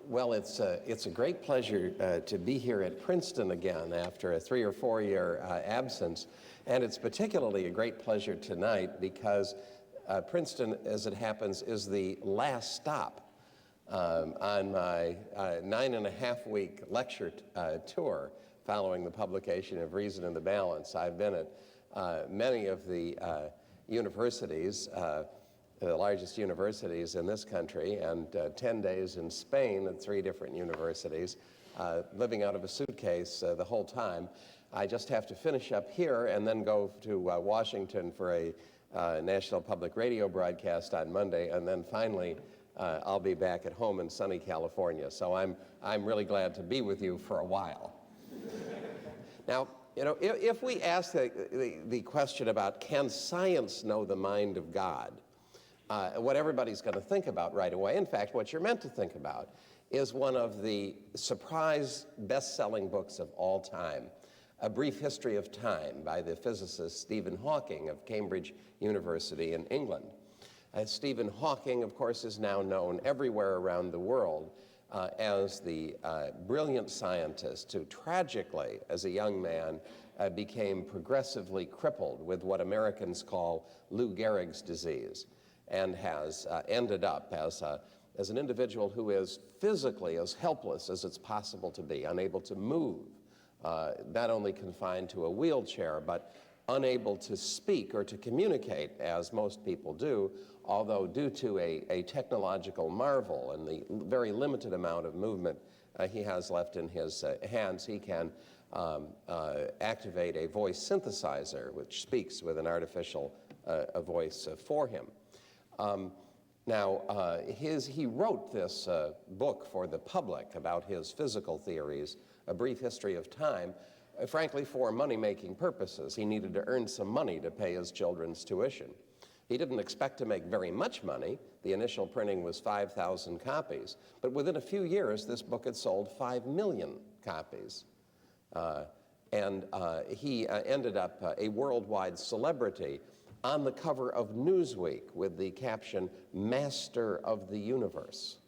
Well, it's a great pleasure to be here at Princeton again after a 3 or 4 year absence. And it's particularly a great pleasure tonight because Princeton, as it happens, is the last stop on my 9.5-week lecture tour following the publication of Reason and the Balance. I've been at many of the universities, the largest universities in this country, and 10 days in Spain at 3 different universities, living out of a suitcase the whole time. I just have to finish up here and then go to Washington for a national public radio broadcast on Monday, and then finally I'll be back at home in sunny California. So I'm really glad to be with you for a while. Now, you know, if we ask the question about can science know the mind of God, what everybody's going to think about right away, in fact, what you're meant to think about, is one of the surprise best-selling books of all time, A Brief History of Time by the physicist Stephen Hawking of Cambridge University in England. Stephen Hawking, of course, is now known everywhere around the world as the brilliant scientist who tragically, as a young man, became progressively crippled with what Americans call Lou Gehrig's disease, and has ended up as an individual who is physically as helpless as it's possible to be, unable to move, not only confined to a wheelchair, but unable to speak or to communicate, as most people do, although due to a technological marvel and the very limited amount of movement he has left in his hands, he can activate a voice synthesizer which speaks with an artificial voice for him. He wrote this book for the public about his physical theories, A Brief History of Time, frankly for money-making purposes. He needed to earn some money to pay his children's tuition. He didn't expect to make very much money. The initial printing was 5,000 copies, but within a few years this book had sold 5 million copies. He ended up a worldwide celebrity on the cover of Newsweek with the caption, "Master of the Universe."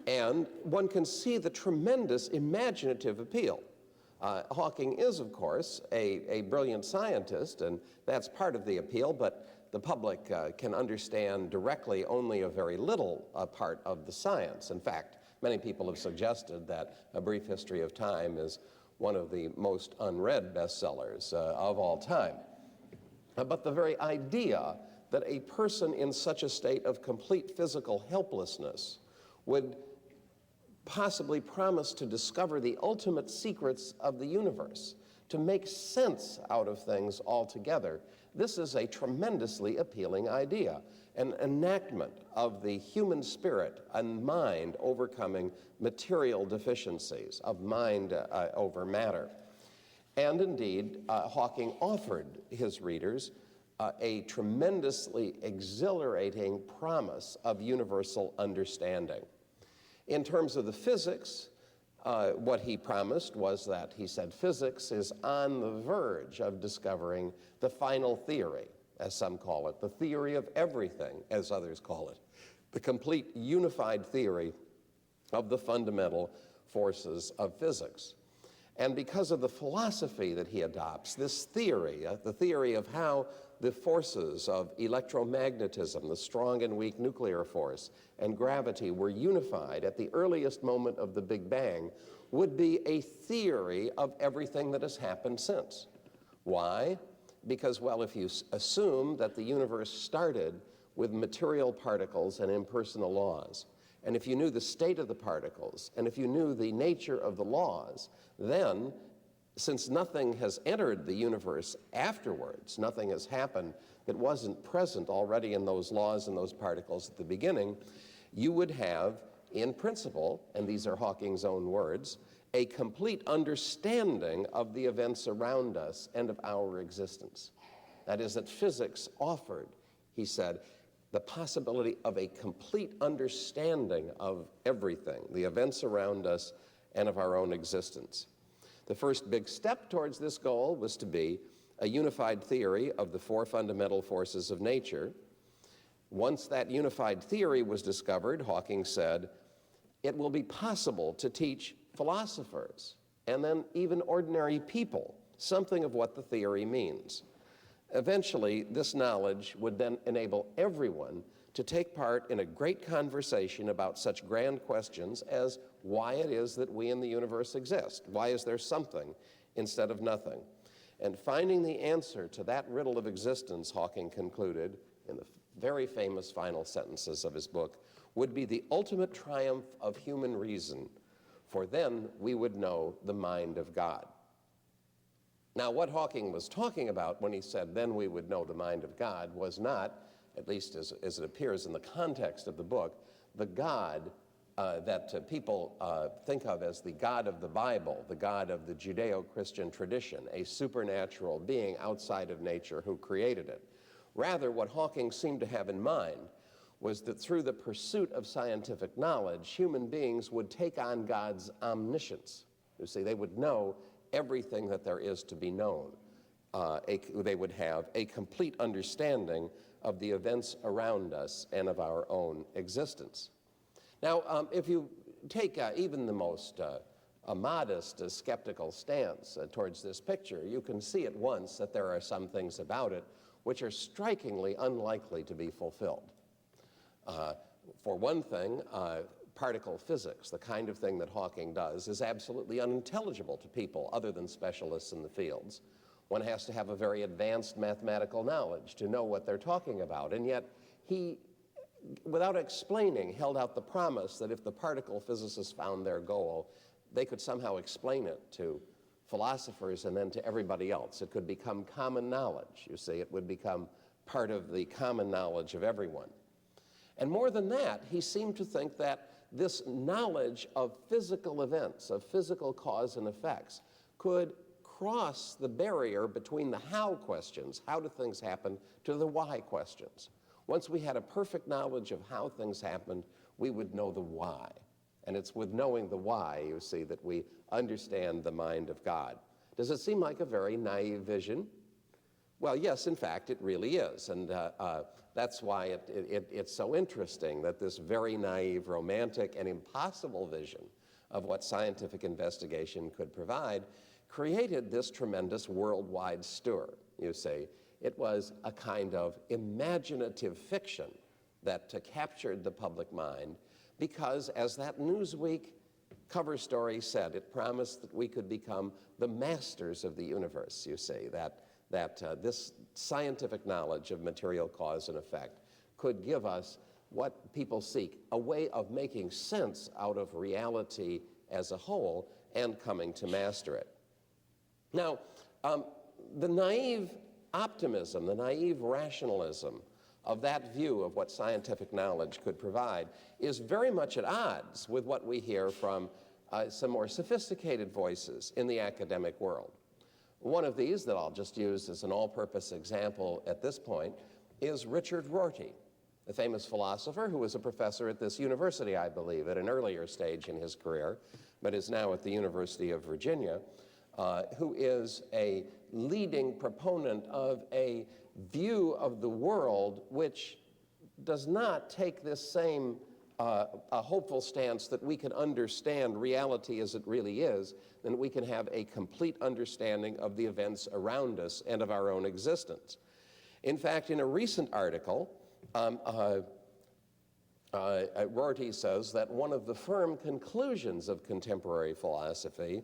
And one can see the tremendous imaginative appeal. Hawking is, of course, a brilliant scientist, and that's part of the appeal, but the public can understand directly only a very little part of the science. In fact, many people have suggested that A Brief History of Time is one of the most unread bestsellers of all time. But the very idea that a person in such a state of complete physical helplessness would possibly promise to discover the ultimate secrets of the universe, to make sense out of things altogether, this is a tremendously appealing idea, an enactment of the human spirit and mind overcoming material deficiencies, of mind over matter. And indeed, Hawking offered his readers a tremendously exhilarating promise of universal understanding. In terms of the physics, what he promised was that, he said, physics is on the verge of discovering the final theory, as some call it, the theory of everything, as others call it, the complete unified theory of the fundamental forces of physics. And because of the philosophy that he adopts, this theory, the theory of how the forces of electromagnetism, the strong and weak nuclear force, and gravity were unified at the earliest moment of the Big Bang, would be a theory of everything that has happened since. Why? Because, well, if you assume that the universe started with material particles and impersonal laws, and if you knew the state of the particles, and if you knew the nature of the laws, then, since nothing has entered the universe afterwards, nothing has happened that wasn't present already in those laws and those particles at the beginning, you would have, in principle, and these are Hawking's own words, a complete understanding of the events around us and of our existence. That is, that physics offered, he said, the possibility of a complete understanding of everything, the events around us and of our own existence. The first big step towards this goal was to be a unified theory of the 4 fundamental forces of nature. Once that unified theory was discovered, Hawking said, it will be possible to teach philosophers and then even ordinary people something of what the theory means. Eventually, this knowledge would then enable everyone to take part in a great conversation about such grand questions as why it is that we in the universe exist. Why is there something instead of nothing? And finding the answer to that riddle of existence, Hawking concluded in the very famous final sentences of his book, would be the ultimate triumph of human reason, for then we would know the mind of God. Now, what Hawking was talking about when he said, then we would know the mind of God, was not, at least as it appears in the context of the book, the God that people think of as the God of the Bible, the God of the Judeo-Christian tradition, a supernatural being outside of nature who created it. Rather, what Hawking seemed to have in mind was that through the pursuit of scientific knowledge, human beings would take on God's omniscience. You see, they would know everything that there is to be known. They would have a complete understanding of the events around us and of our own existence. Now, if you take even the most modest skeptical stance towards this picture, you can see at once that there are some things about it which are strikingly unlikely to be fulfilled. For one thing, particle physics, the kind of thing that Hawking does, is absolutely unintelligible to people other than specialists in the fields. One has to have a very advanced mathematical knowledge to know what they're talking about, and yet he, without explaining, held out the promise that if the particle physicists found their goal, they could somehow explain it to philosophers and then to everybody else. It could become common knowledge, you see. It would become part of the common knowledge of everyone. And more than that, he seemed to think that this knowledge of physical events, of physical cause and effects, could cross the barrier between the how questions, how do things happen, to the why questions. Once we had a perfect knowledge of how things happened, we would know the why. And it's with knowing the why, you see, that we understand the mind of God. Does it seem like a very naive vision? Well, yes, in fact, it really is. And that's why it's so interesting that this very naive, romantic, and impossible vision of what scientific investigation could provide created this tremendous worldwide stir, you see. It was a kind of imaginative fiction that captured the public mind because, as that Newsweek cover story said, it promised that we could become the masters of the universe, you see, that this scientific knowledge of material cause and effect could give us what people seek, a way of making sense out of reality as a whole and coming to master it. Now, the naive optimism, the naive rationalism of that view of what scientific knowledge could provide is very much at odds with what we hear from some more sophisticated voices in the academic world. One of these that I'll just use as an all-purpose example at this point is Richard Rorty, the famous philosopher who was a professor at this university, I believe, at an earlier stage in his career, but is now at the University of Virginia, who is a leading proponent of a view of the world which does not take this same a hopeful stance that we can understand reality as it really is, then we can have a complete understanding of the events around us and of our own existence. In fact, in a recent article, Rorty says that one of the firm conclusions of contemporary philosophy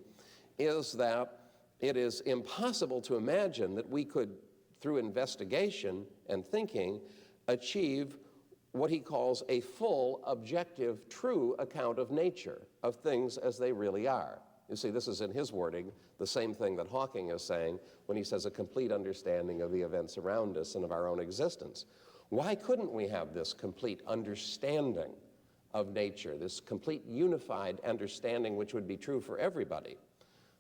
is that it is impossible to imagine that we could, through investigation and thinking, achieve what he calls a full, objective, true account of nature, of things as they really are. You see, this is in his wording, the same thing that Hawking is saying when he says a complete understanding of the events around us and of our own existence. Why couldn't we have this complete understanding of nature, this complete unified understanding which would be true for everybody?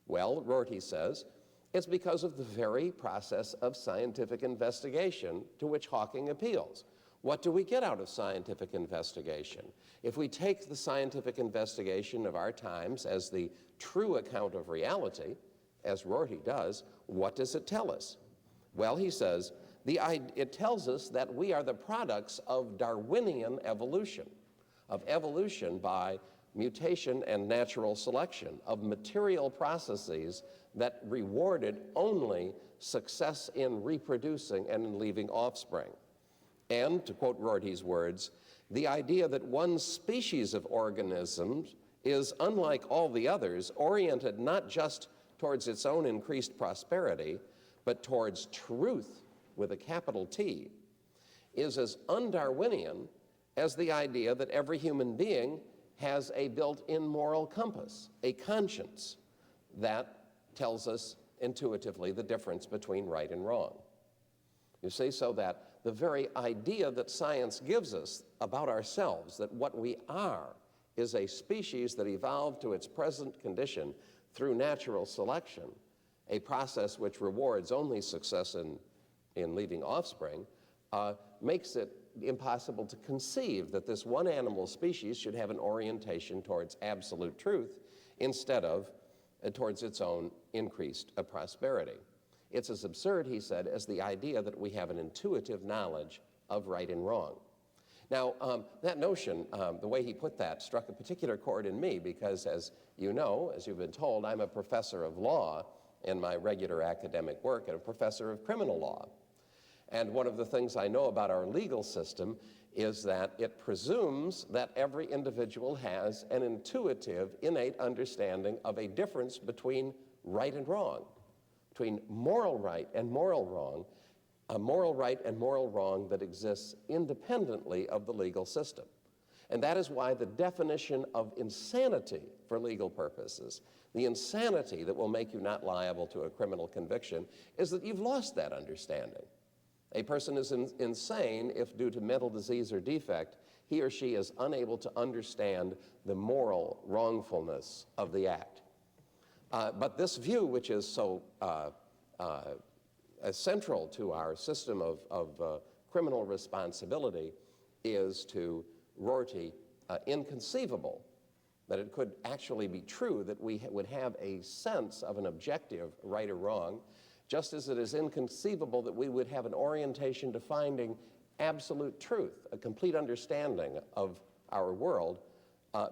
Well, Rorty says, it's because of the very process of scientific investigation to which Hawking appeals. What do we get out of scientific investigation? If we take the scientific investigation of our times as the true account of reality, as Rorty does, what does it tell us? Well, he says, it tells us that we are the products of Darwinian evolution, of evolution by mutation and natural selection, of material processes that rewarded only success in reproducing and in leaving offspring. And, to quote Rorty's words, the idea that one species of organisms is, unlike all the others, oriented not just towards its own increased prosperity, but towards truth with a capital T, is as un-Darwinian as the idea that every human being has a built-in moral compass, a conscience that tells us intuitively the difference between right and wrong. You see, so that the very idea that science gives us about ourselves, that what we are is a species that evolved to its present condition through natural selection, a process which rewards only success in leaving offspring, makes it impossible to conceive that this one animal species should have an orientation towards absolute truth instead of towards its own increased prosperity. It's as absurd, he said, as the idea that we have an intuitive knowledge of right and wrong. Now, that notion, the way he put that, struck a particular chord in me because, as you know, as you've been told, I'm a professor of law in my regular academic work and a professor of criminal law. And one of the things I know about our legal system is that it presumes that every individual has an intuitive, innate understanding of a difference between right and wrong, between moral right and moral wrong, a moral right and moral wrong that exists independently of the legal system. And that is why the definition of insanity for legal purposes, the insanity that will make you not liable to a criminal conviction, is that you've lost that understanding. A person is insane if, due to mental disease or defect, he or she is unable to understand the moral wrongfulness of the act. But this view, which is so central to our system of criminal responsibility, is to Rorty inconceivable that it could actually be true that we would have a sense of an objective right or wrong, just as it is inconceivable that we would have an orientation to finding absolute truth, a complete understanding of our world,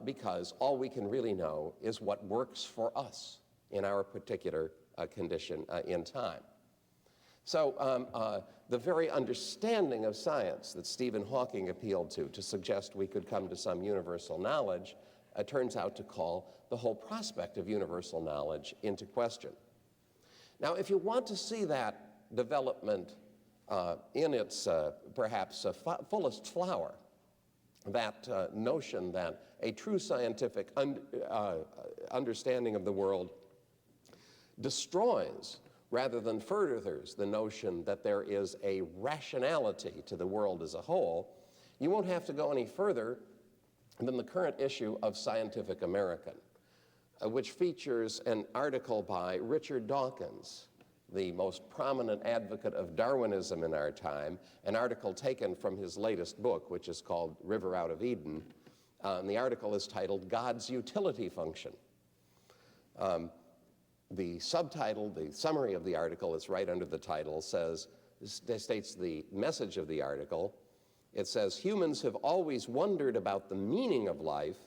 because all we can really know is what works for us in our particular condition in time. So the very understanding of science that Stephen Hawking appealed to suggest we could come to some universal knowledge turns out to call the whole prospect of universal knowledge into question. Now, if you want to see that development in its perhaps fullest flower, that notion that a true scientific understanding of the world destroys rather than furthers the notion that there is a rationality to the world as a whole, you won't have to go any further than the current issue of Scientific American, which features an article by Richard Dawkins, the most prominent advocate of Darwinism in our time, an article taken from his latest book, which is called River Out of Eden. And the article is titled God's Utility Function. The subtitle, the summary of the article is right under the title, states the message of the article. It says, humans have always wondered about the meaning of life.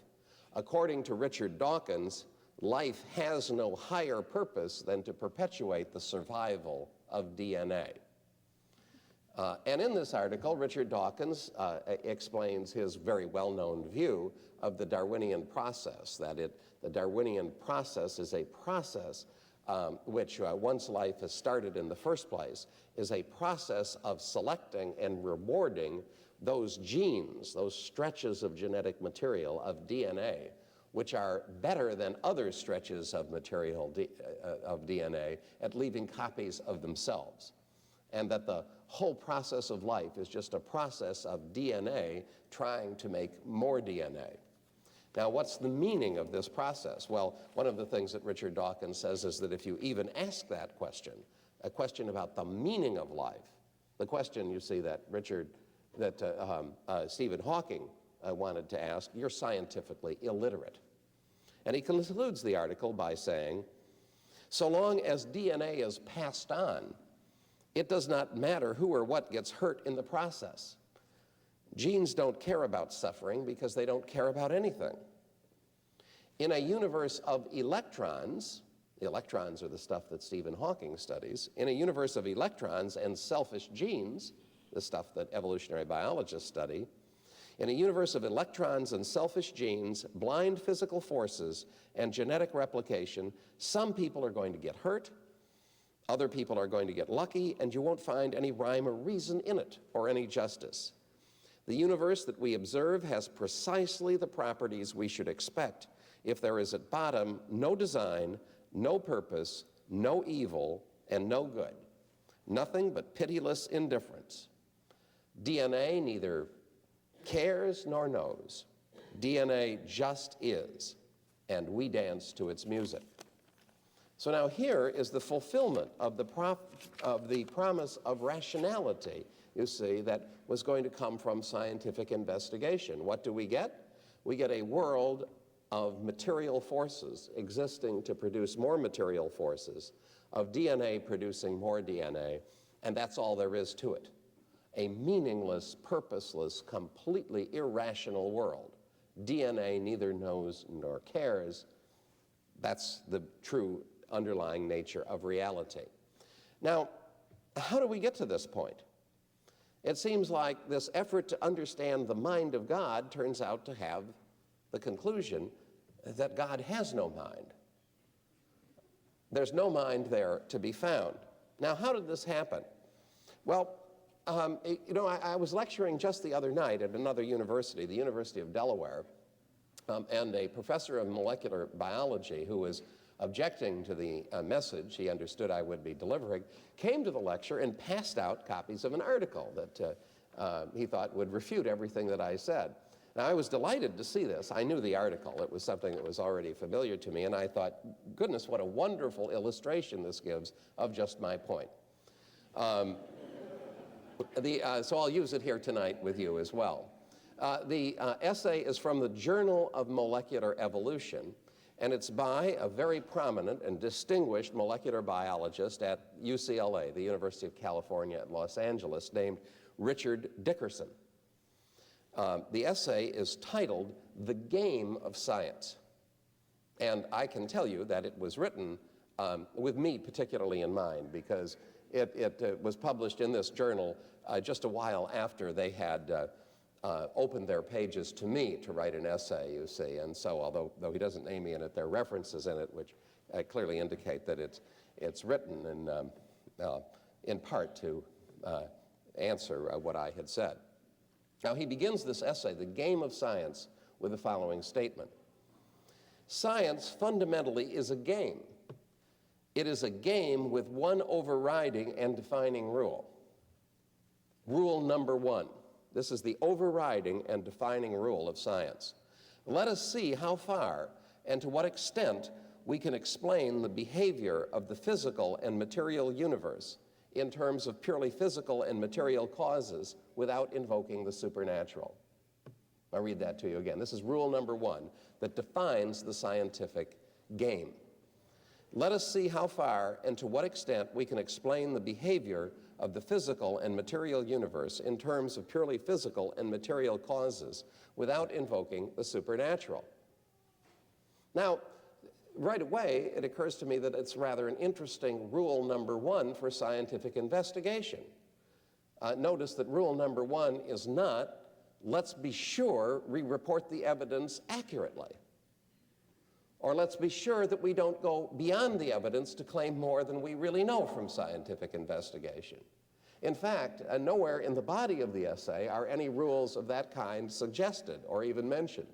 According to Richard Dawkins, life has no higher purpose than to perpetuate the survival of DNA. And in this article, Richard Dawkins explains his very well-known view of the Darwinian process, that the Darwinian process is a process which, once life has started in the first place, is a process of selecting and rewarding those genes, those stretches of genetic material, of DNA, which are better than other stretches of material of DNA at leaving copies of themselves. And that the whole process of life is just a process of DNA trying to make more DNA. Now, what's the meaning of this process? Well, one of the things that Richard Dawkins says is that if you even ask that question, a question about the meaning of life, the question, you see, that Stephen Hawking wanted to ask, you're scientifically illiterate. And he concludes the article by saying, so long as DNA is passed on, it does not matter who or what gets hurt in the process. Genes don't care about suffering because they don't care about anything. In a universe of electrons, the electrons are the stuff that Stephen Hawking studies, in a universe of electrons and selfish genes, the stuff that evolutionary biologists study, in a universe of electrons and selfish genes, blind physical forces, and genetic replication, some people are going to get hurt, other people are going to get lucky, and you won't find any rhyme or reason in it, or any justice. The universe that we observe has precisely the properties we should expect if there is at bottom no design, no purpose, no evil, and no good. Nothing but pitiless indifference. DNA neither cares nor knows. DNA just is, and we dance to its music. So now here is the fulfillment of the promise of rationality, you see, that was going to come from scientific investigation. What do we get? We get a world of material forces existing to produce more material forces, of DNA producing more DNA, and that's all there is to it. A meaningless, purposeless, completely irrational world. DNA neither knows nor cares. That's the true underlying nature of reality. Now, how do we get to this point? It seems like this effort to understand the mind of God turns out to have the conclusion that God has no mind. There's no mind there to be found. Now, how did this happen? Well, I was lecturing just the other night at another university, the University of Delaware, and a professor of molecular biology who was objecting to the message he understood I would be delivering, came to the lecture and passed out copies of an article that he thought would refute everything that I said. Now, I was delighted to see this. I knew the article. It was something that was already familiar to me, and I thought, goodness, what a wonderful illustration this gives of just my point. So I'll use it here tonight with you as well. The essay is from the Journal of Molecular Evolution, and it's by a very prominent and distinguished molecular biologist at UCLA, the University of California at Los Angeles, named Richard Dickerson. The essay is titled "The Game of Science." And I can tell you that it was written with me particularly in mind, because it was published in this journal just a while after they had opened their pages to me to write an essay, you see. And so, although he doesn't name me in it, there are references in it which clearly indicate that it's written in part to answer what I had said. Now, he begins this essay, "The Game of Science," with the following statement. Science fundamentally is a game. It is a game with one overriding and defining rule. Rule number one. This is the overriding and defining rule of science. Let us see how far and to what extent we can explain the behavior of the physical and material universe in terms of purely physical and material causes without invoking the supernatural. I'll read that to you again. This is rule number one that defines the scientific game. Let us see how far and to what extent we can explain the behavior of the physical and material universe in terms of purely physical and material causes without invoking the supernatural. Now, right away, it occurs to me that it's rather an interesting rule number one for scientific investigation. Notice that rule number one is not, let's be sure we report the evidence accurately. Or let's be sure that we don't go beyond the evidence to claim more than we really know from scientific investigation. In fact, nowhere in the body of the essay are any rules of that kind suggested or even mentioned.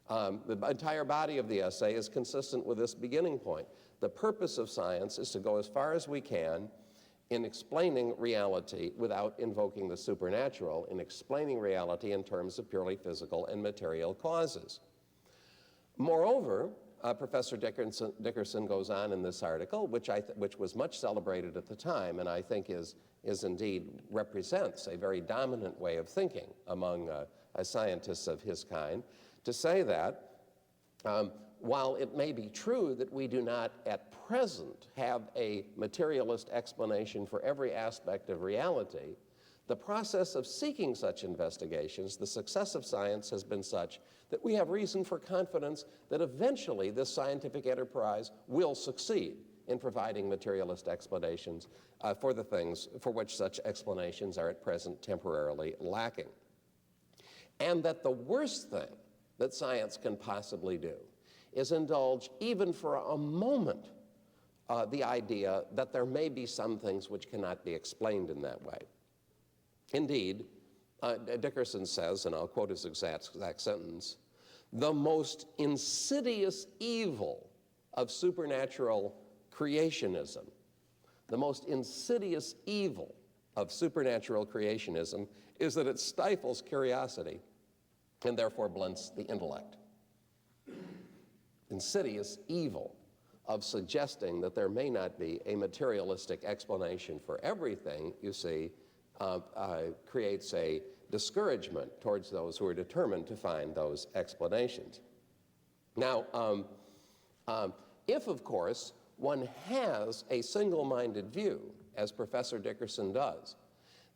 The entire body of the essay is consistent with this beginning point. The purpose of science is to go as far as we can in explaining reality without invoking the supernatural, in explaining reality in terms of purely physical and material causes. Moreover, Professor Dickerson goes on in this article, which was much celebrated at the time, and I think is indeed represents a very dominant way of thinking among scientists of his kind, to say that while it may be true that we do not at present have a materialist explanation for every aspect of reality, The process of seeking such investigations, the success of science has been such that we have reason for confidence that eventually this scientific enterprise will succeed in providing materialist explanations for the things for which such explanations are at present temporarily lacking. And that the worst thing that science can possibly do is indulge even for a moment the idea that there may be some things which cannot be explained in that way. Indeed, Dickerson says, and I'll quote his exact sentence, "The most insidious evil of supernatural creationism, the most insidious evil of supernatural creationism is that it stifles curiosity and therefore blunts the intellect." Insidious evil of suggesting that there may not be a materialistic explanation for everything, you see, creates a discouragement towards those who are determined to find those explanations. Now, if, of course, one has a single-minded view, as Professor Dickerson does,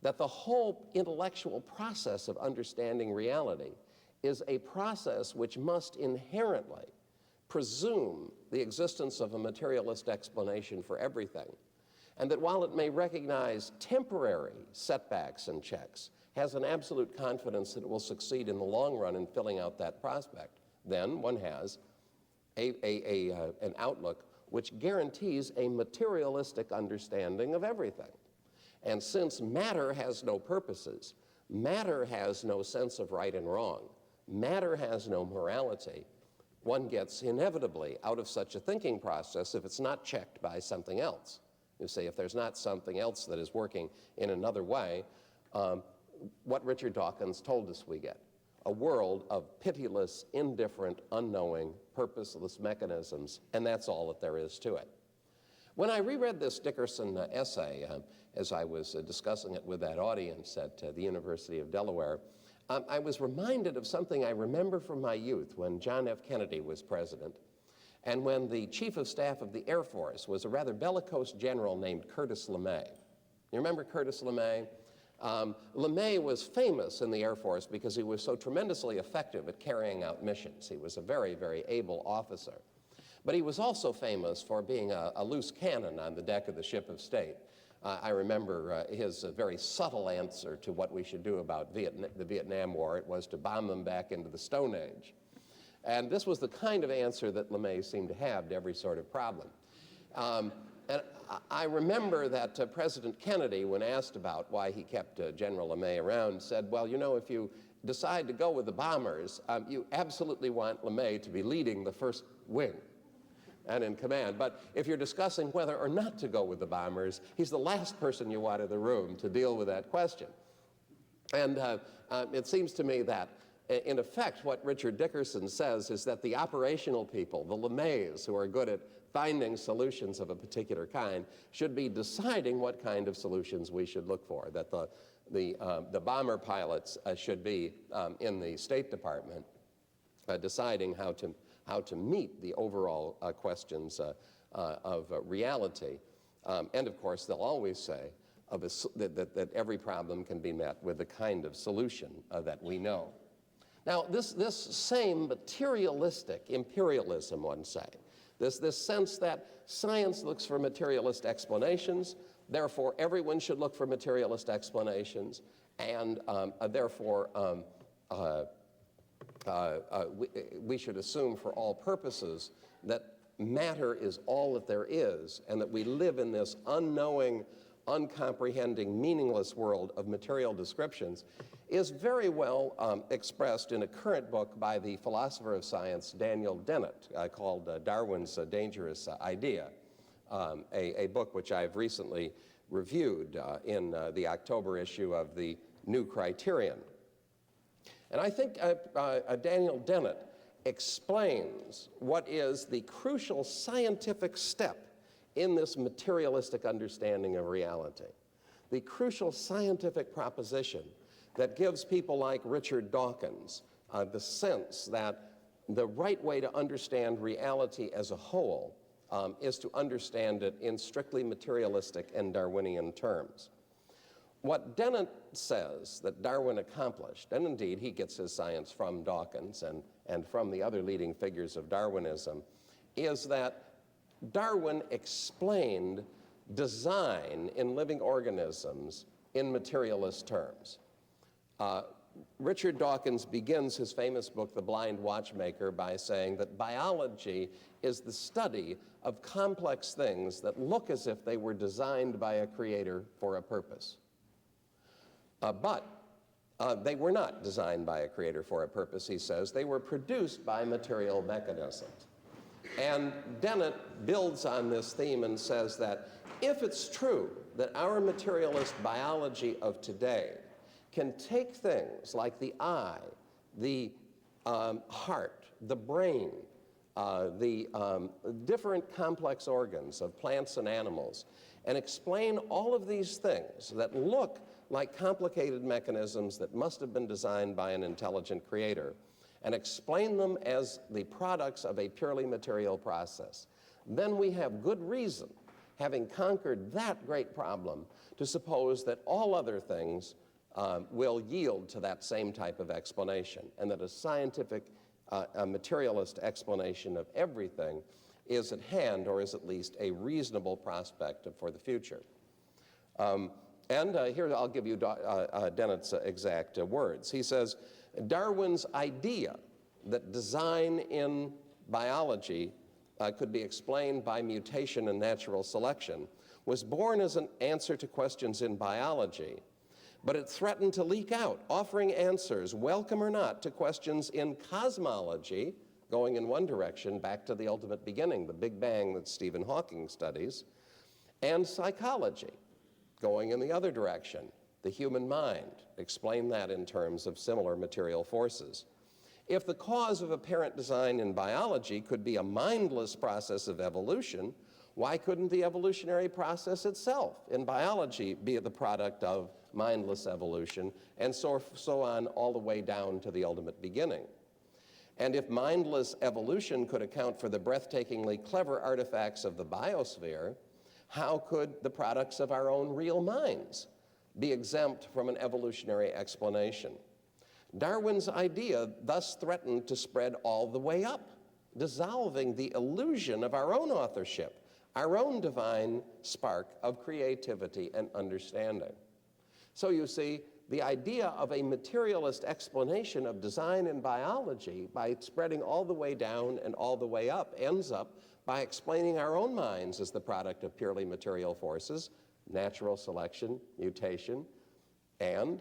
that the whole intellectual process of understanding reality is a process which must inherently presume the existence of a materialist explanation for everything, and that while it may recognize temporary setbacks and checks, has an absolute confidence that it will succeed in the long run in filling out that prospect, then one has an outlook which guarantees a materialistic understanding of everything. And since matter has no purposes, matter has no sense of right and wrong, matter has no morality, one gets inevitably out of such a thinking process if it's not checked by something else. You see, if there's not something else that is working in another way, what Richard Dawkins told us we get: a world of pitiless, indifferent, unknowing, purposeless mechanisms, and that's all that there is to it. When I reread this Dickerson essay, as I was discussing it with that audience at the University of Delaware, I was reminded of something I remember from my youth when John F. Kennedy was president, and when the Chief of Staff of the Air Force was a rather bellicose general named Curtis LeMay. You remember Curtis LeMay? LeMay was famous in the Air Force because he was so tremendously effective at carrying out missions. He was a very, very able officer. But he was also famous for being a loose cannon on the deck of the ship of state. I remember his very subtle answer to what we should do about the Vietnam War. It was to bomb them back into the Stone Age. And this was the kind of answer that LeMay seemed to have to every sort of problem. And I remember that President Kennedy, when asked about why he kept General LeMay around, said, well, you know, if you decide to go with the bombers, you absolutely want LeMay to be leading the first wing and in command. But if you're discussing whether or not to go with the bombers, he's the last person you want in the room to deal with that question. And it seems to me that, in effect, what Richard Dickerson says is that the operational people, the LeMays, who are good at finding solutions of a particular kind, should be deciding what kind of solutions we should look for, that the bomber pilots should be in the State Department deciding how to meet the overall questions of reality. And of course, they'll always say that every problem can be met with the kind of solution that we know. Now, this same materialistic imperialism, one say, this sense that science looks for materialist explanations, therefore everyone should look for materialist explanations, and therefore we should assume for all purposes that matter is all that there is, and that we live in this unknowing, uncomprehending, meaningless world of material descriptions, is very well expressed in a current book by the philosopher of science Daniel Dennett called Darwin's Dangerous Idea, a book which I've recently reviewed in the October issue of the New Criterion. And I think Daniel Dennett explains what is the crucial scientific step in this materialistic understanding of reality, the crucial scientific proposition that gives people like Richard Dawkins the sense that the right way to understand reality as a whole is to understand it in strictly materialistic and Darwinian terms. what Dennett says that Darwin accomplished, and indeed he gets his science from Dawkins and from the other leading figures of Darwinism, is that Darwin explained design in living organisms in materialist terms. Richard Dawkins begins his famous book, The Blind Watchmaker, by saying that biology is the study of complex things that look as if they were designed by a creator for a purpose. But they were not designed by a creator for a purpose, he says. They were produced by material mechanisms. And Dennett builds on this theme and says that if it's true that our materialist biology of today can take things like the eye, the heart, the brain, the different complex organs of plants and animals, and explain all of these things that look like complicated mechanisms that must have been designed by an intelligent creator, and explain them as the products of a purely material process, then we have good reason, having conquered that great problem, to suppose that all other things will yield to that same type of explanation, and that a scientific, a materialist explanation of everything is at hand, or is at least a reasonable prospect for the future. Here I'll give you Dennett's exact words. He says, Darwin's idea that design in biology could be explained by mutation and natural selection was born as an answer to questions in biology, but it threatened to leak out, offering answers, welcome or not, to questions in cosmology, going in one direction, back to the ultimate beginning, the Big Bang that Stephen Hawking studies, and psychology, going in the other direction, the human mind. Explain that in terms of similar material forces. If the cause of apparent design in biology could be a mindless process of evolution, why couldn't the evolutionary process itself in biology be the product of mindless evolution, and so on all the way down to the ultimate beginning? And if mindless evolution could account for the breathtakingly clever artifacts of the biosphere, how could the products of our own real minds be exempt from an evolutionary explanation? Darwin's idea thus threatened to spread all the way up, dissolving the illusion of our own authorship, our own divine spark of creativity and understanding. So you see, the idea of a materialist explanation of design in biology, by spreading all the way down and all the way up, ends up by explaining our own minds as the product of purely material forces, natural selection, mutation, and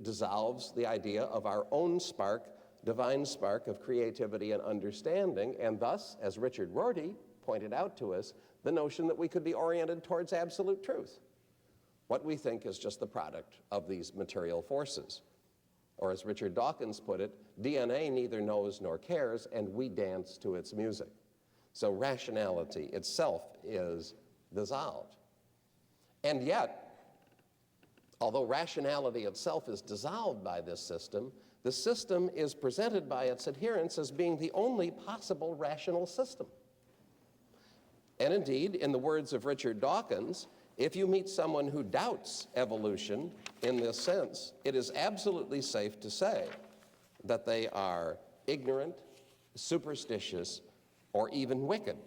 dissolves the idea of our own spark, divine spark of creativity and understanding, and thus, as Richard Rorty pointed out to us, the notion that we could be oriented towards absolute truth. What we think is just the product of these material forces. Or as Richard Dawkins put it, DNA neither knows nor cares, and we dance to its music. So rationality itself is dissolved. And yet, although rationality itself is dissolved by this system, the system is presented by its adherents as being the only possible rational system. And indeed, in the words of Richard Dawkins, if you meet someone who doubts evolution in this sense, it is absolutely safe to say that they are ignorant, superstitious, or even wicked.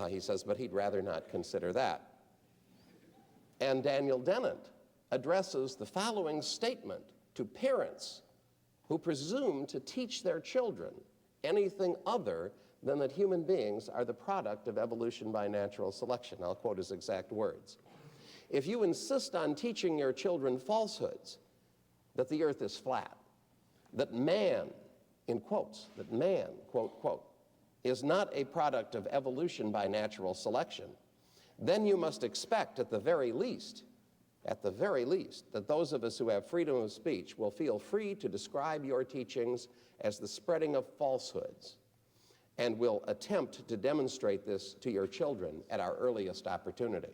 He says, but he'd rather not consider that. And Daniel Dennett addresses the following statement to parents who presume to teach their children anything other than that human beings are the product of evolution by natural selection. I'll quote his exact words. If you insist on teaching your children falsehoods, that the earth is flat, that man, in quotes, that man, quote, quote, is not a product of evolution by natural selection, then you must expect at the very least, that those of us who have freedom of speech will feel free to describe your teachings as the spreading of falsehoods, and will attempt to demonstrate this to your children at our earliest opportunity.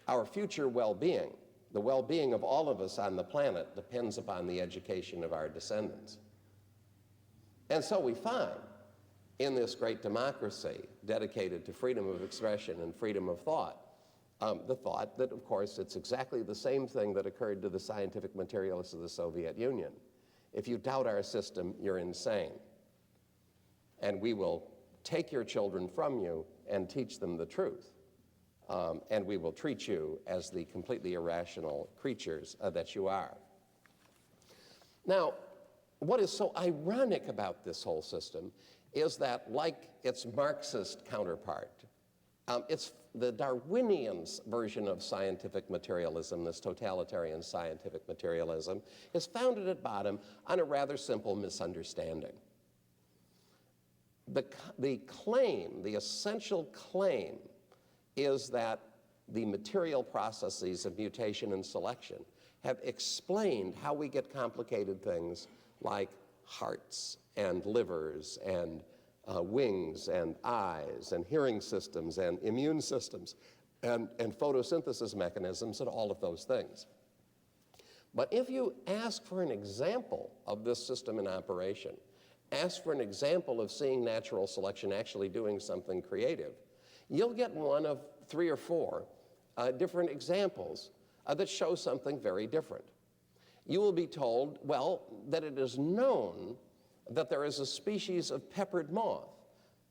Our future well-being, the well-being of all of us on the planet, depends upon the education of our descendants. And so we find in this great democracy dedicated to freedom of expression and freedom of thought, the thought that, of course, it's exactly the same thing that occurred to the scientific materialists of the Soviet Union. If you doubt our system, you're insane. And we will take your children from you and teach them the truth. And we will treat you as the completely irrational creatures that you are. Now, what is so ironic about this whole system is that, like its Marxist counterpart, it's the Darwinian's version of scientific materialism, this totalitarian scientific materialism, is founded at bottom on a rather simple misunderstanding. The claim, the essential claim, is that the material processes of mutation and selection have explained how we get complicated things like hearts and livers and wings and eyes and hearing systems and immune systems and photosynthesis mechanisms and all of those things. But if you ask for an example of this system in operation, ask for an example of seeing natural selection actually doing something creative, you'll get one of 3 or 4 different examples that show something very different. You will be told, well, that it is known that there is a species of peppered moth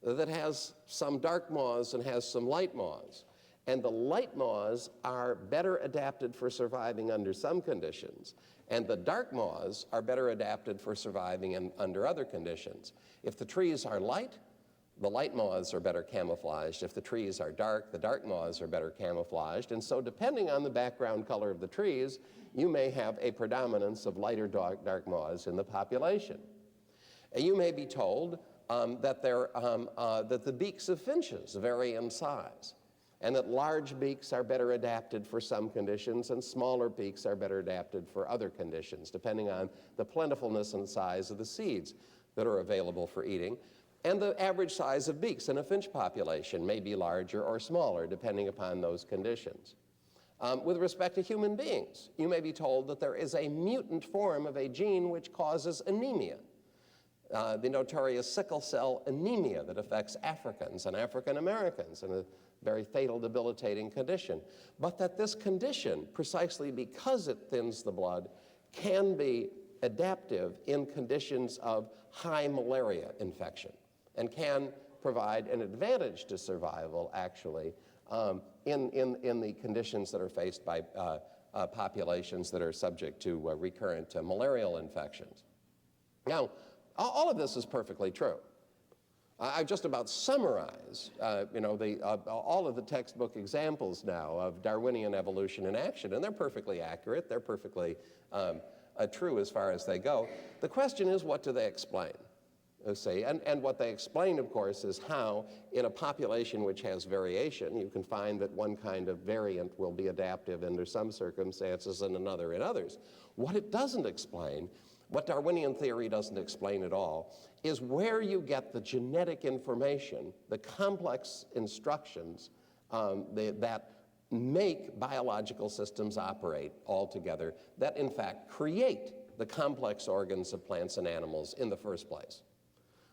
that has some dark moths and has some light moths. And the light moths are better adapted for surviving under some conditions, and the dark moths are better adapted for surviving under other conditions. If the trees are light, the light moths are better camouflaged. If the trees are dark, the dark moths are better camouflaged. And so depending on the background color of the trees, you may have a predominance of light or dark moths in the population. And you may be told that the beaks of finches vary in size, and that large beaks are better adapted for some conditions and smaller beaks are better adapted for other conditions, depending on the plentifulness and size of the seeds that are available for eating. And the average size of beaks in a finch population may be larger or smaller, depending upon those conditions. With respect to human beings, you may be told that there is a mutant form of a gene which causes anemia, the notorious sickle cell anemia that affects Africans and African Americans in a very fatal, debilitating condition. But that this condition, precisely because it thins the blood, can be adaptive in conditions of high malaria infection and can provide an advantage to survival, actually, in the conditions that are faced by populations that are subject to recurrent malarial infections. Now, all of this is perfectly true. I've just about summarized all of the textbook examples now of Darwinian evolution in action, and they're perfectly accurate. They're perfectly true as far as they go. The question is, what do they explain? See, and what they explain, of course, is how in a population which has variation, you can find that one kind of variant will be adaptive under some circumstances and another in others. What it doesn't explain, what Darwinian theory doesn't explain at all, is where you get the genetic information, the complex instructions that make biological systems operate altogether, that in fact create the complex organs of plants and animals in the first place.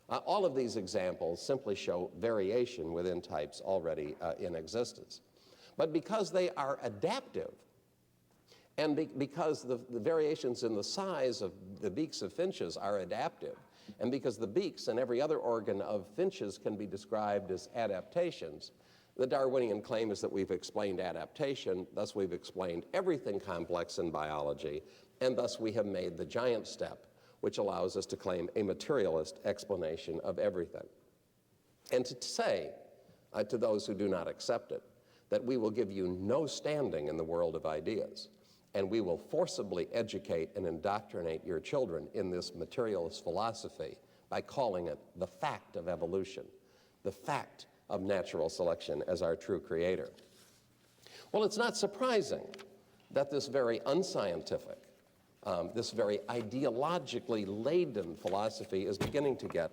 All of these examples simply show variation within types already in existence. But because they are adaptive, and because the variations in the size of the beaks of finches are adaptive, and because the beaks and every other organ of finches can be described as adaptations, the Darwinian claim is that we've explained adaptation, thus we've explained everything complex in biology, and thus we have made the giant step which allows us to claim a materialist explanation of everything. And to say to those who do not accept it, that we will give you no standing in the world of ideas, and we will forcibly educate and indoctrinate your children in this materialist philosophy by calling it the fact of evolution, the fact of natural selection as our true creator. Well, it's not surprising that this very unscientific, this very ideologically laden philosophy is beginning to get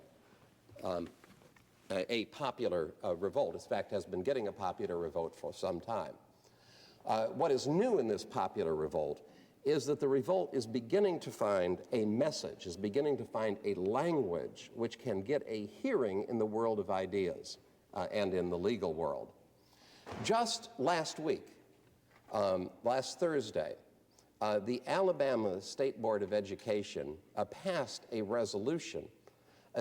a popular revolt. In fact, has been getting a popular revolt for some time. What is new in this popular revolt is that the revolt is beginning to find a message, is beginning to find a language which can get a hearing in the world of ideas and in the legal world. Just last week, last Thursday, the Alabama State Board of Education passed a resolution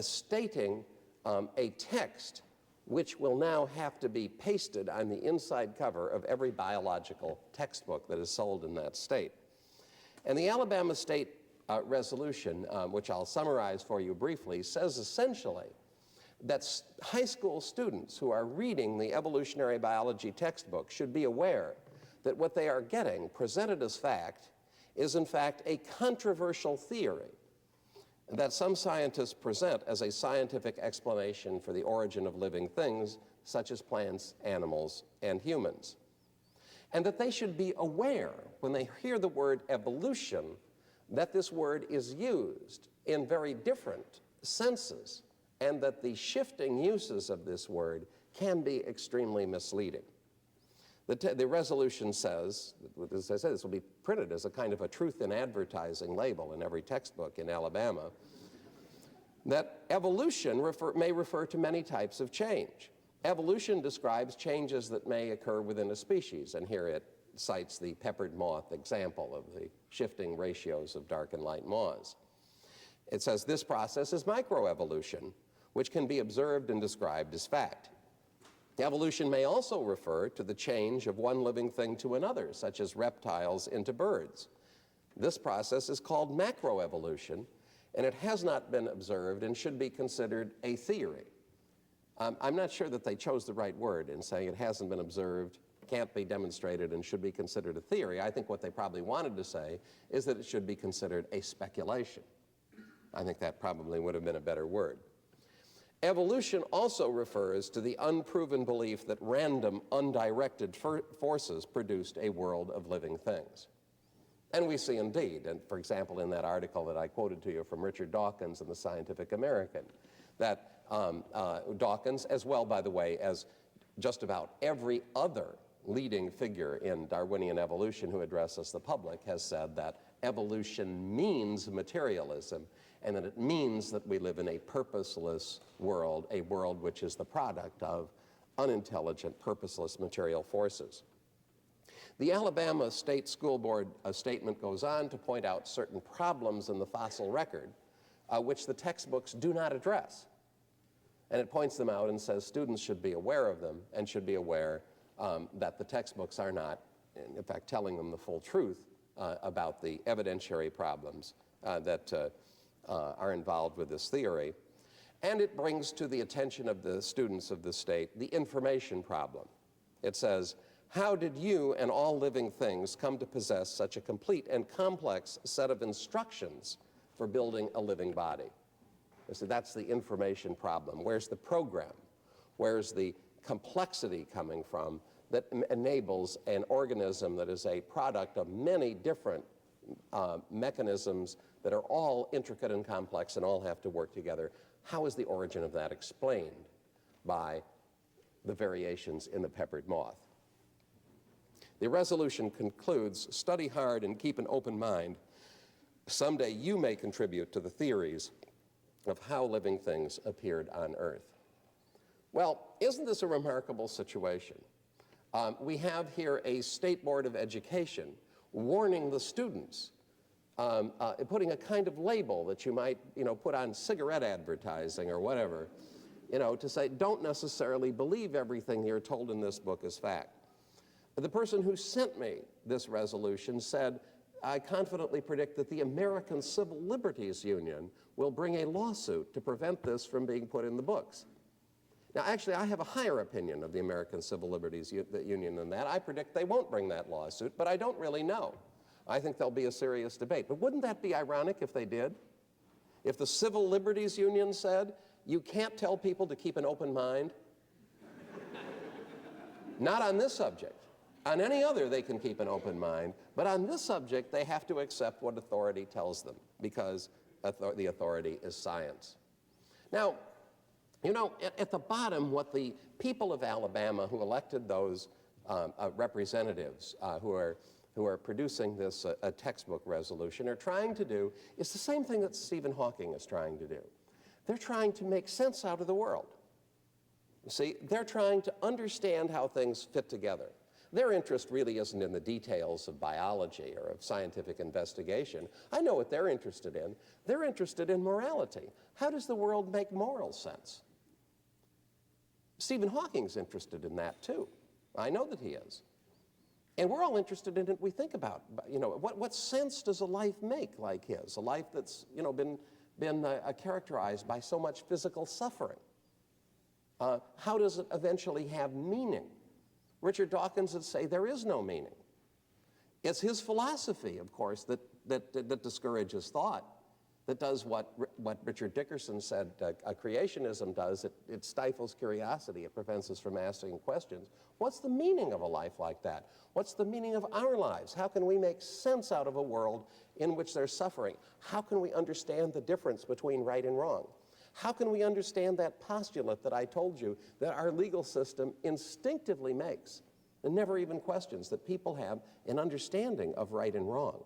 stating a text which will now have to be pasted on the inside cover of every biological textbook that is sold in that state. And the Alabama State resolution, which I'll summarize for you briefly, says essentially that high school students who are reading the evolutionary biology textbook should be aware that what they are getting presented as fact is in fact a controversial theory that some scientists present as a scientific explanation for the origin of living things, such as plants, animals, and humans. And that they should be aware, when they hear the word evolution, that this word is used in very different senses, and that the shifting uses of this word can be extremely misleading. The resolution says, as I said, this will be printed as a kind of a truth in advertising label in every textbook in Alabama, that evolution may refer to many types of change. Evolution describes changes that may occur within a species, and here it cites the peppered moth example of the shifting ratios of dark and light moths. It says this process is microevolution, which can be observed and described as fact. Evolution may also refer to the change of one living thing to another, such as reptiles into birds. This process is called macroevolution, and it has not been observed and should be considered a theory. I'm not sure that they chose the right word in saying it hasn't been observed, can't be demonstrated, and should be considered a theory. I think what they probably wanted to say is that it should be considered a speculation. I think that probably would have been a better word. Evolution also refers to the unproven belief that random, undirected forces produced a world of living things. And we see indeed, and for example, in that article that I quoted to you from Richard Dawkins in the Scientific American, that Dawkins, as well, by the way, as just about every other leading figure in Darwinian evolution who addresses the public, has said that evolution means materialism, and that it means that we live in a purposeless world, a world which is the product of unintelligent, purposeless material forces. The Alabama State School Board statement goes on to point out certain problems in the fossil record which the textbooks do not address. And it points them out and says students should be aware of them and should be aware that the textbooks are not, in fact, telling them the full truth about the evidentiary problems that are involved with this theory. And it brings to the attention of the students of the state the information problem. It says, how did you and all living things come to possess such a complete and complex set of instructions for building a living body? So that's the information problem. Where's the program? Where's the complexity coming from that enables an organism that is a product of many different mechanisms that are all intricate and complex and all have to work together? How is the origin of that explained by the variations in the peppered moth? The resolution concludes, study hard and keep an open mind. Someday you may contribute to the theories of how living things appeared on Earth. Well, isn't this a remarkable situation? We have here a State Board of Education warning the students, putting a kind of label that you might, put on cigarette advertising or whatever, to say, don't necessarily believe everything you're told in this book is fact. The person who sent me this resolution said, I confidently predict that the American Civil Liberties Union will bring a lawsuit to prevent this from being put in the books. Now, actually, I have a higher opinion of the American Civil Liberties Union than that. I predict they won't bring that lawsuit, but I don't really know. I think there'll be a serious debate. But wouldn't that be ironic if they did? If the Civil Liberties Union said, you can't tell people to keep an open mind? Not on this subject. On any other, they can keep an open mind, but on this subject, they have to accept what authority tells them, because the authority is science. Now, at the bottom, what the people of Alabama who elected those representatives who are producing this textbook resolution are trying to do is the same thing that Stephen Hawking is trying to do. They're trying to make sense out of the world. You see, they're trying to understand how things fit together. Their interest really isn't in the details of biology or of scientific investigation. I know what they're interested in. They're interested in morality. How does the world make moral sense? Stephen Hawking's interested in that too. I know that he is. And we're all interested in it. We think about, what sense does a life make like his? A life that's, been characterized by so much physical suffering. How does it eventually have meaning? Richard Dawkins would say there is no meaning. It's his philosophy, of course, that discourages thought, that does what Richard Dickerson said creationism does. It stifles curiosity. It prevents us from asking questions. What's the meaning of a life like that? What's the meaning of our lives? How can we make sense out of a world in which there's suffering? How can we understand the difference between right and wrong? How can we understand that postulate that I told you that our legal system instinctively makes and never even questions, that people have an understanding of right and wrong?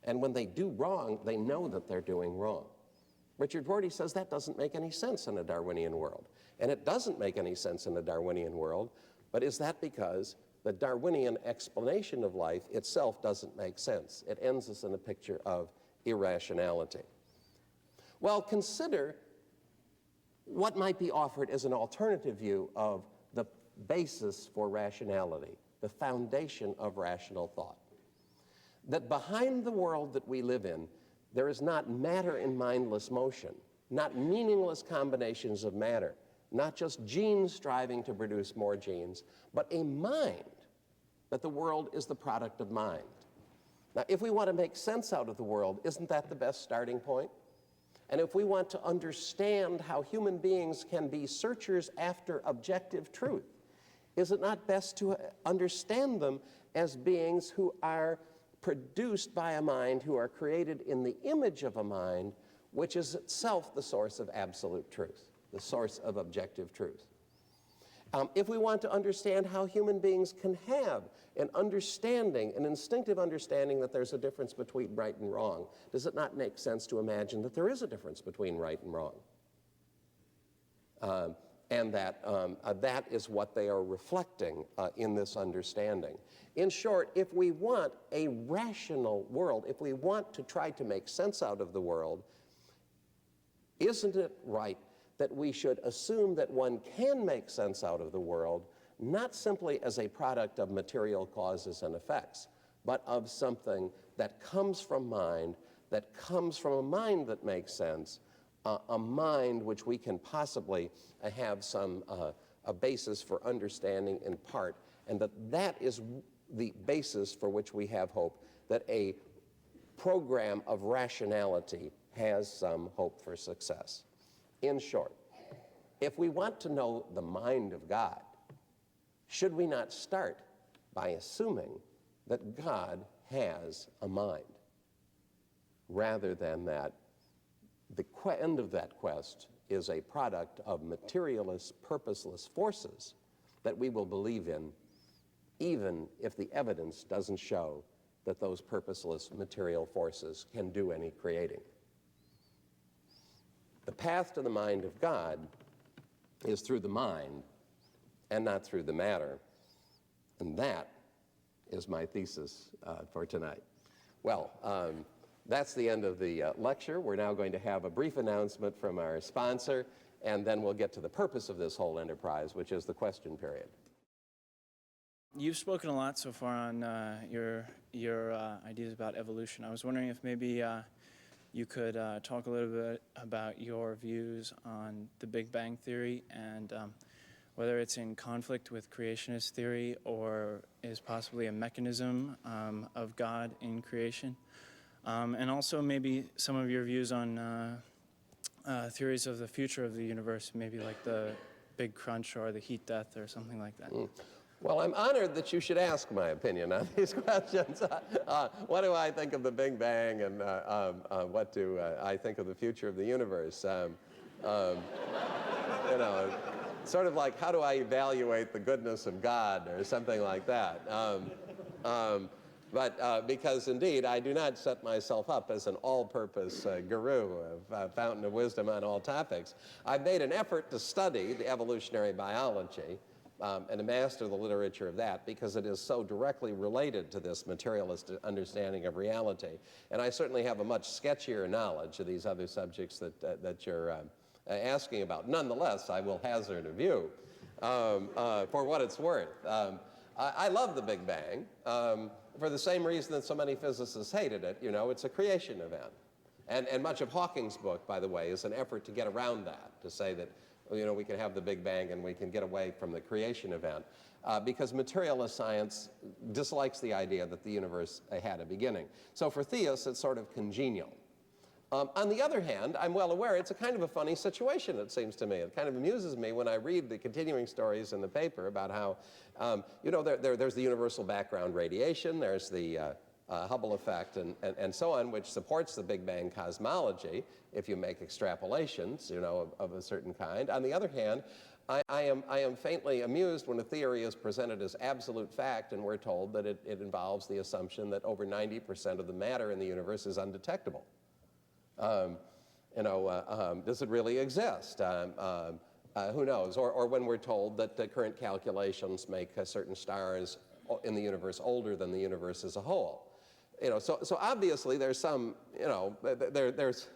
And when they do wrong, they know that they're doing wrong. Richard Rorty says that doesn't make any sense in a Darwinian world. And it doesn't make any sense in a Darwinian world, but is that because the Darwinian explanation of life itself doesn't make sense? It ends us in a picture of irrationality. Well, consider what might be offered as an alternative view of the basis for rationality, the foundation of rational thought. That behind the world that we live in, there is not matter in mindless motion, not meaningless combinations of matter, not just genes striving to produce more genes, but a mind, that the world is the product of mind. Now, if we want to make sense out of the world, isn't that the best starting point? And if we want to understand how human beings can be searchers after objective truth, is it not best to understand them as beings who are produced by a mind, who are created in the image of a mind, which is itself the source of absolute truth, the source of objective truth? If we want to understand how human beings can have an understanding, an instinctive understanding that there's a difference between right and wrong, does it not make sense to imagine that there is a difference between right and wrong? And that that is what they are reflecting in this understanding. In short, if we want a rational world, if we want to try to make sense out of the world, isn't it right that we should assume that one can make sense out of the world, not simply as a product of material causes and effects, but of something that comes from mind, that comes from a mind that makes sense, a mind which we can possibly have some a basis for understanding in part, and that is the basis for which we have hope, that a program of rationality has some hope for success. In short, if we want to know the mind of God, should we not start by assuming that God has a mind, rather than that the end of that quest is a product of materialist, purposeless forces that we will believe in, even if the evidence doesn't show that those purposeless material forces can do any creating? The path to the mind of God is through the mind and not through the matter. And that is my thesis for tonight. Well, that's the end of the lecture. We're now going to have a brief announcement from our sponsor, and then we'll get to the purpose of this whole enterprise, which is the question period. You've spoken a lot so far on your ideas about evolution. I was wondering if maybe you could talk a little bit about your views on the Big Bang Theory and whether it's in conflict with creationist theory or is possibly a mechanism of God in creation. And also maybe some of your views on theories of the future of the universe, maybe like the Big Crunch or the heat death or something like that. Well, I'm honored that you should ask my opinion on these questions. What do I think of the Big Bang, and what do I think of the future of the universe? You know, sort of like, how do I evaluate the goodness of God, or something like that. But because indeed, I do not set myself up as an all-purpose guru, fountain of wisdom on all topics. I've made an effort to study the evolutionary biology and to master the literature of that, because it is so directly related to this materialist understanding of reality. And I certainly have a much sketchier knowledge of these other subjects that you're asking about. Nonetheless, I will hazard a view for what it's worth. I love the Big Bang for the same reason that so many physicists hated it. You know, it's a creation event. And much of Hawking's book, by the way, is an effort to get around that, to say that, you know, we can have the Big Bang and we can get away from the creation event, because materialist science dislikes the idea that the universe had a beginning. So for theists, it's sort of congenial. On the other hand, I'm well aware it's a kind of a funny situation, it seems to me. It kind of amuses me when I read the continuing stories in the paper about how, you know, there's the universal background radiation, there's the Hubble effect, and so on, which supports the Big Bang cosmology if you make extrapolations, you know, of a certain kind. On the other hand, I am faintly amused when a theory is presented as absolute fact and we're told that it involves the assumption that over 90% of the matter in the universe is undetectable. You know, does it really exist? Who knows? Or when we're told that the current calculations make certain stars in the universe older than the universe as a whole. You know, so obviously there's some, you know, there's,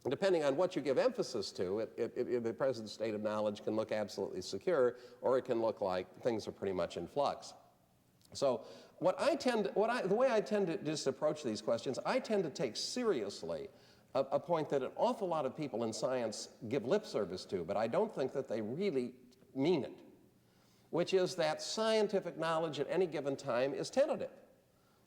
depending on what you give emphasis to, the present state of knowledge can look absolutely secure, or it can look like things are pretty much in flux. So the way I tend to just approach these questions, I tend to take seriously a point that an awful lot of people in science give lip service to, but I don't think that they really mean it, which is that scientific knowledge at any given time is tentative.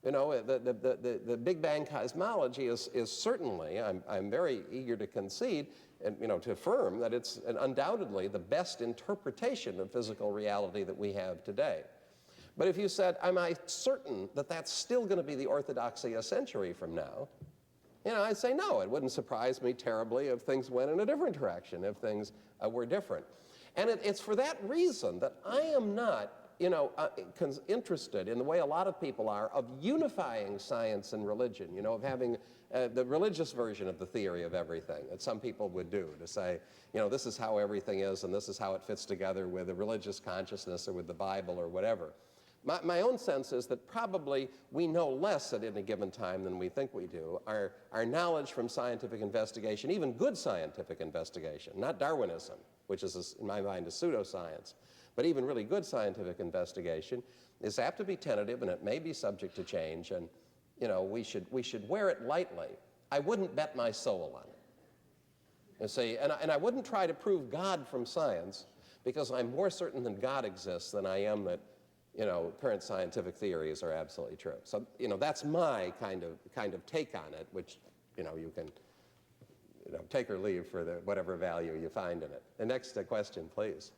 You know, the Big Bang cosmology is certainly, I'm very eager to concede, and, you know, to affirm that it's undoubtedly the best interpretation of physical reality that we have today. But if you said, am I certain that that's still going to be the orthodoxy a century from now? You know, I'd say no. It wouldn't surprise me terribly if things went in a different direction, if things were different. And it's for that reason that I am not, you know, interested in the way a lot of people are of unifying science and religion, you know, of having the religious version of the theory of everything that some people would do, to say, you know, this is how everything is and this is how it fits together with a religious consciousness or with the Bible or whatever. My own sense is that probably we know less at any given time than we think we do. Our knowledge from scientific investigation, even good scientific investigation, not Darwinism, which is, in my mind, a pseudoscience, but even really good scientific investigation is apt to be tentative, and it may be subject to change, and, you know, we should wear it lightly. I wouldn't bet my soul on it. You see, and I wouldn't try to prove God from science, because I'm more certain that God exists than I am that, you know, current scientific theories are absolutely true. So, you know, that's my kind of take on it, which, you know, you can, you know, take or leave for whatever value you find in it. The next question, please.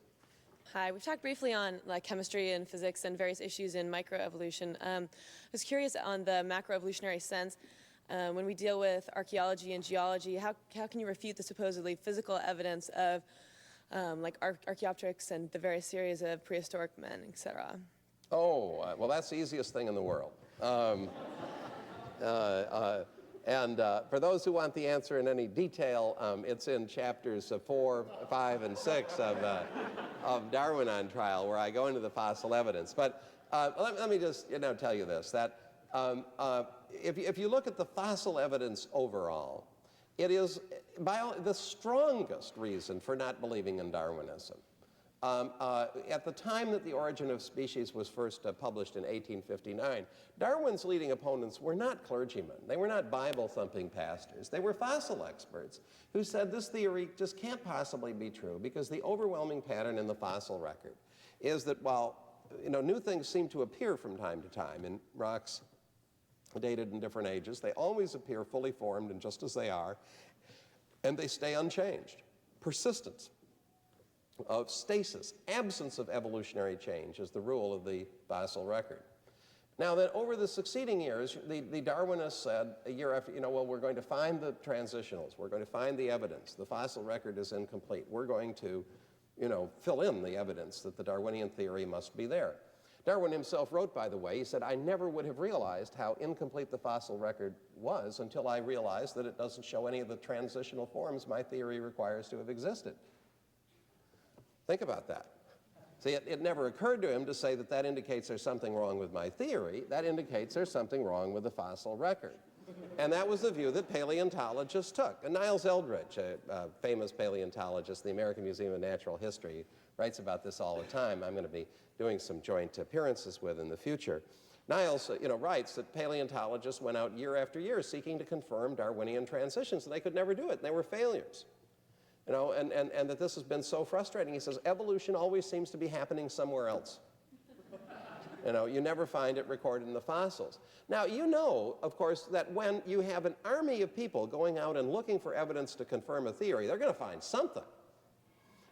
Hi, we've talked briefly on chemistry and physics and various issues in microevolution. I was curious on the macroevolutionary sense. When we deal with archaeology and geology, how can you refute the supposedly physical evidence of like Archaeopteryx and the various series of prehistoric men, etc.? Oh, well, that's the easiest thing in the world. And for those who want the answer in any detail, it's in chapters 4, 5, and 6 of Darwin on Trial, where I go into the fossil evidence. But let me just, you know, tell you this, that if you look at the fossil evidence overall, it is the strongest reason for not believing in Darwinism. At the time that The Origin of Species was first published in 1859, Darwin's leading opponents were not clergymen. They were not Bible-thumping pastors. They were fossil experts who said this theory just can't possibly be true, because the overwhelming pattern in the fossil record is that while, you know, new things seem to appear from time to time in rocks dated in different ages, they always appear fully formed and just as they are, and they stay unchanged. Persistence of stasis, absence of evolutionary change, is the rule of the fossil record. Now, then, over the succeeding years, the Darwinists said, a year after, you know, well, we're going to find the transitionals, we're going to find the evidence, the fossil record is incomplete, we're going to, you know, fill in the evidence that the Darwinian theory must be there. Darwin himself wrote, by the way, he said, I never would have realized how incomplete the fossil record was until I realized that it doesn't show any of the transitional forms my theory requires to have existed. Think about that. See, it never occurred to him to say that that indicates there's something wrong with my theory. That indicates there's something wrong with the fossil record. And that was the view that paleontologists took. And Niles Eldredge, a famous paleontologist, the American Museum of Natural History, writes about this all the time. I'm going to be doing some joint appearances with in the future. Niles writes that paleontologists went out year after year seeking to confirm Darwinian transitions, and they could never do it, and they were failures. And that this has been so frustrating. He says, evolution always seems to be happening somewhere else. You never find it recorded in the fossils. Now, of course, that when you have an army of people going out and looking for evidence to confirm a theory, they're going to find something.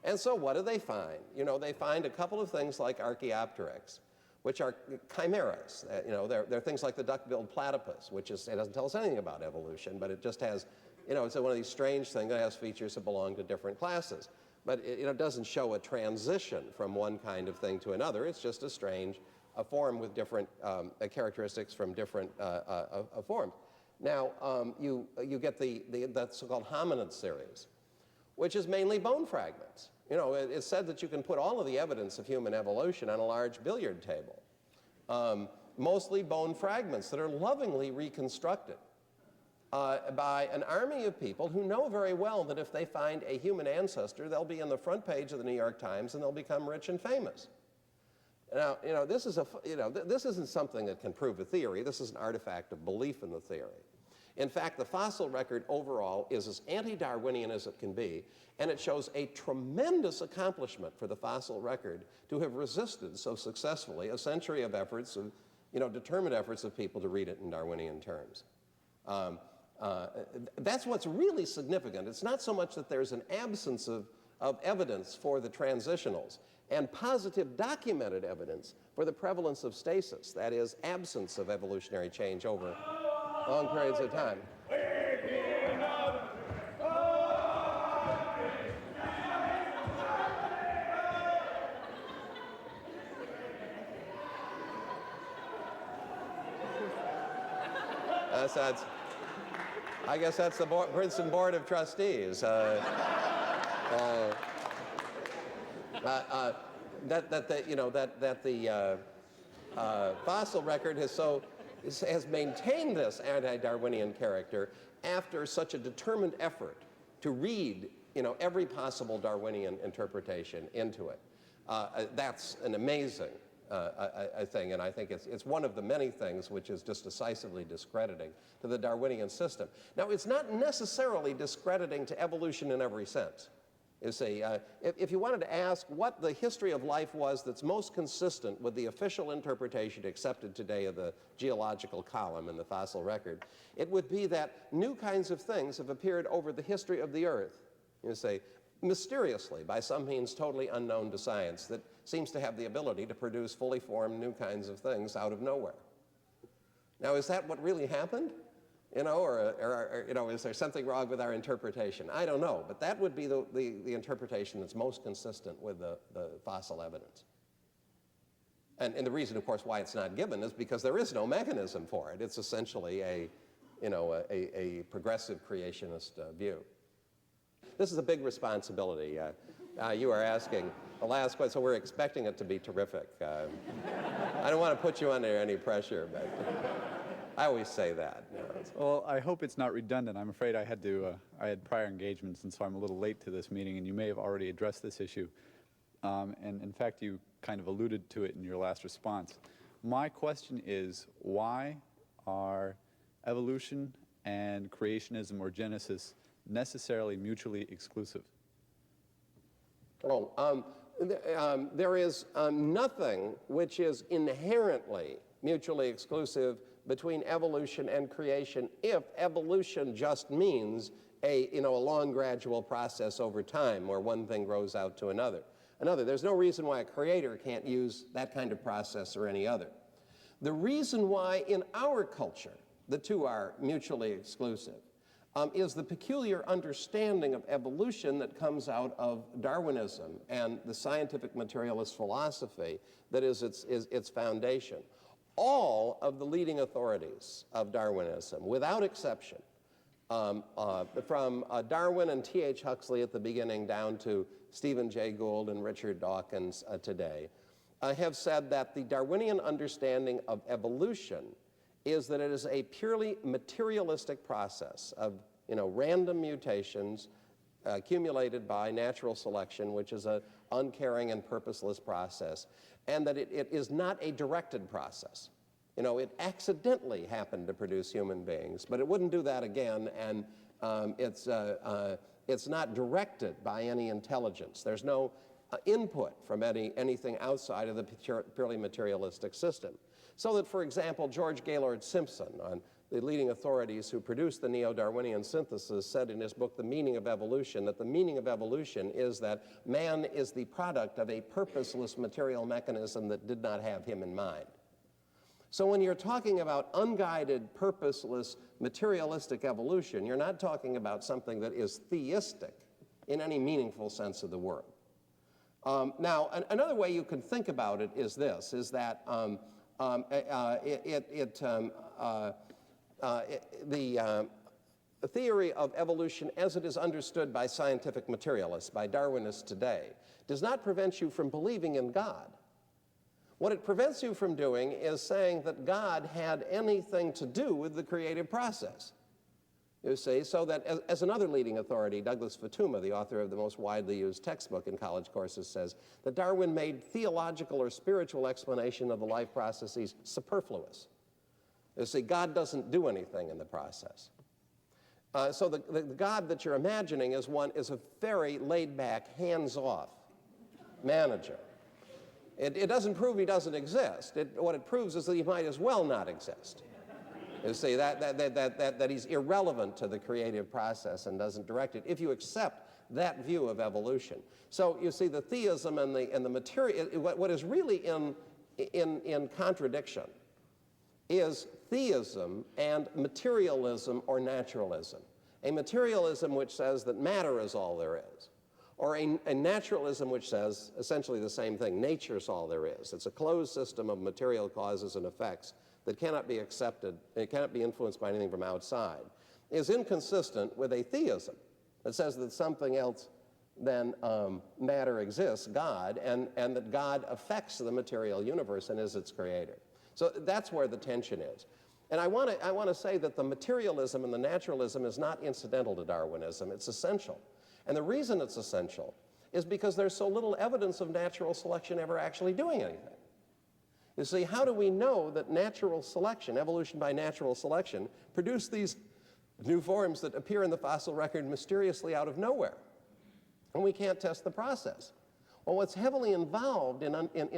And so what do they find? They find a couple of things like Archaeopteryx, which are chimeras. They're things like the duck-billed platypus, which it doesn't tell us anything about evolution, but it just has, it's one of these strange things that has features that belong to different classes. But it doesn't show a transition from one kind of thing to another. It's just a form with different characteristics from different forms. Now, you get the so-called hominid series, which is mainly bone fragments. It's said that you can put all of the evidence of human evolution on a large billiard table. Mostly bone fragments that are lovingly reconstructed by an army of people who know very well that if they find a human ancestor, they'll be in the front page of the New York Times and they'll become rich and famous. Now, this isn't something that can prove a theory. This is an artifact of belief in the theory. In fact, the fossil record overall is as anti-Darwinian as it can be, and it shows a tremendous accomplishment for the fossil record to have resisted so successfully a century of efforts, determined efforts of people to read it in Darwinian terms. That's what's really significant. It's not so much that there's an absence of evidence for the transitionals and positive documented evidence for the prevalence of stasis, that is, absence of evolutionary change over long periods of time. I guess that's the Princeton Board of Trustees. That the fossil record has maintained this anti-Darwinian character after such a determined effort to read, every possible Darwinian interpretation into it. That's an amazing thing, and I think it's one of the many things which is just decisively discrediting to the Darwinian system. Now, it's not necessarily discrediting to evolution in every sense. You see, if you wanted to ask what the history of life was that's most consistent with the official interpretation accepted today of the geological column in the fossil record, it would be that new kinds of things have appeared over the history of the Earth, mysteriously, by some means totally unknown to science, that seems to have the ability to produce fully formed new kinds of things out of nowhere. Now, is that what really happened? Or is there something wrong with our interpretation? I don't know, but that would be the interpretation that's most consistent with the fossil evidence. And the reason, of course, why it's not given is because there is no mechanism for it. It's essentially a progressive creationist view. This is a big responsibility. You are asking the last question, so we're expecting it to be terrific. I don't want to put you under any pressure, but I always say that. Well, I hope it's not redundant. I'm afraid I had prior engagements, and so I'm a little late to this meeting, and you may have already addressed this issue. And in fact, you kind of alluded to it in your last response. My question is, why are evolution and creationism or Genesis necessarily mutually exclusive? There is nothing which is inherently mutually exclusive between evolution and creation if evolution just means a long gradual process over time where one thing grows out to another. There's no reason why a creator can't use that kind of process or any other. The reason why in our culture the two are mutually exclusive is the peculiar understanding of evolution that comes out of Darwinism and the scientific materialist philosophy that is its foundation. All of the leading authorities of Darwinism, without exception, from Darwin and T.H. Huxley at the beginning down to Stephen Jay Gould and Richard Dawkins today, have said that the Darwinian understanding of evolution is that it is a purely materialistic process of random mutations accumulated by natural selection, which is an uncaring and purposeless process, and that it is not a directed process. It accidentally happened to produce human beings, but it wouldn't do that again, and it's not directed by any intelligence. There's no input from anything outside of the purely materialistic system. So that, for example, George Gaylord Simpson, the leading authorities who produced the neo-Darwinian synthesis, said in his book, The Meaning of Evolution, that the meaning of evolution is that man is the product of a purposeless material mechanism that did not have him in mind. So when you're talking about unguided, purposeless, materialistic evolution, you're not talking about something that is theistic in any meaningful sense of the word. Now, another way you can think about it is this, is that the theory of evolution as it is understood by scientific materialists, by Darwinists today, does not prevent you from believing in God. What it prevents you from doing is saying that God had anything to do with the creative process. You see, so that as another leading authority, Douglas Fatuma, the author of the most widely used textbook in college courses, says that Darwin made theological or spiritual explanation of the life processes superfluous. You see, God doesn't do anything in the process. So the God that you're imagining is a very laid-back, hands-off manager. It doesn't prove he doesn't exist. What it proves is that he might as well not exist. You see, that he's irrelevant to the creative process and doesn't direct it, if you accept that view of evolution. So you see, the theism and the material, what is really in contradiction is theism and materialism or naturalism. A materialism which says that matter is all there is, or a naturalism which says essentially the same thing, nature's all there is. It's a closed system of material causes and effects that cannot be accepted, it cannot be influenced by anything from outside, is inconsistent with a theism that says that something else than matter exists, God, and that God affects the material universe and is its creator. So that's where the tension is. And I want to say that the materialism and the naturalism is not incidental to Darwinism, it's essential. And the reason it's essential is because there's so little evidence of natural selection ever actually doing anything. You see, how do we know that natural selection, evolution by natural selection, produced these new forms that appear in the fossil record mysteriously out of nowhere? And we can't test the process. Well, what's heavily involved in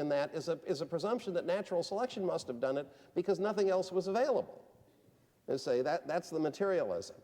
that is a presumption that natural selection must have done it because nothing else was available. You see, that's the materialism.